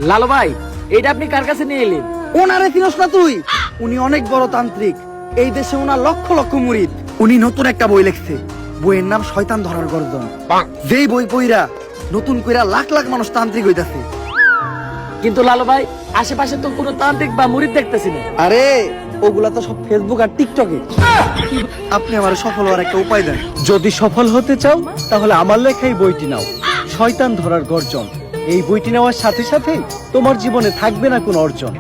লালু ভাই, এটা আপনি কার কাছে নিয়ে এলেন? ওনারে চিনস না তুই? উনি অনেক বড় তান্ত্রিক, এই দেশে ওনার লক্ষ লক্ষ মুরিদ। উনি নতুন একটা বই লিখছে, বইয়ের নাম শয়তান ধরার গর্জন। যেই বই পইরা নতুন কইরা লাখ লাখ মানুষ তান্ত্রিক হইতাছে। কিন্তু লালু ভাই, আশেপাশে তো কোনো তান্ত্রিক বা মুরিদ দেখতেছি না। আরে ওগুলা তো সব ফেসবুক আর টিকটকে। আপনি আমার সফল হওয়ার একটা উপায় দেন। যদি সফল হতে চাও তাহলে আমার লেখা এই বইটি নাও, শয়তান ধরার গর্জন। এই বইটি নেওয়ার সাথে সাথে তোমার জীবনে থাকবে না কোনো অর্জন।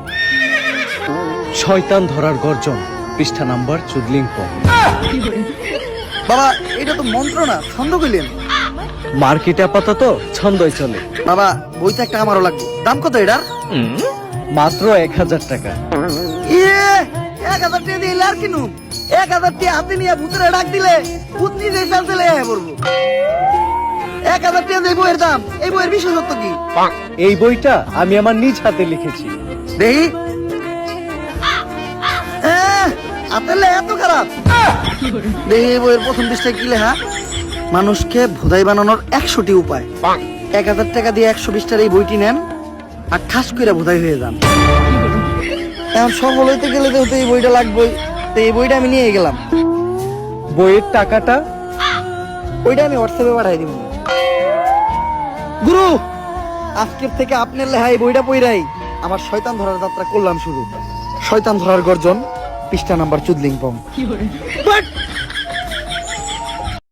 শয়তান ধরার গর্জন, পৃষ্ঠা নাম্বার চুদলিংপ। বাবা এটা তো মন্ত্র না, ছন্দ কইলেন। মার্কেটে আপাতত ছন্দই চলে। বাবা বইটা একটা আমারও লাগবে, দাম কত এটার? মাত্র 1000 টাকা। ইয়ে 1000 টাকা দিলে আর কিনুম? 1000 টাকা হাতে নিয়ে ভূতের ডাক দিলে ভূত নিজে চালতে লেগে পড়বো। 1000 টাকা দিয়ে বইয়ের দাম, এই বইয়ের বিশেষত্ব কি? এই বইটা আমি আমার নিজ হাতে লিখেছি। দেখি আপনার লেখা এত খারাপ? দেখি এই বইয়ের প্রথম পৃষ্ঠায় কি লেখা? মানুষকে ভোদাই বানানোর 100টি উপায়। 1000 টাকা দিয়ে 120টার এই বইটি নেন আর ঠাস করে ভোদাই হয়ে যান। এখন সফল হইতে গেলে তো এই বইটা লাগবেই, তো এই বইটা আমি নিয়ে গেলাম। বইয়ের টাকাটা? ওইটা আমি হোয়াটসঅ্যাপে পাঠাই দিব। গুরু, আজকের থেকে আপনার লেখা এই বইটা পইরাই আমার শয়তান ধরার যাত্রা করলাম শুরু। শয়তান ধরার গর্জন, পৃষ্ঠা নাম্বার চুদলিংপং।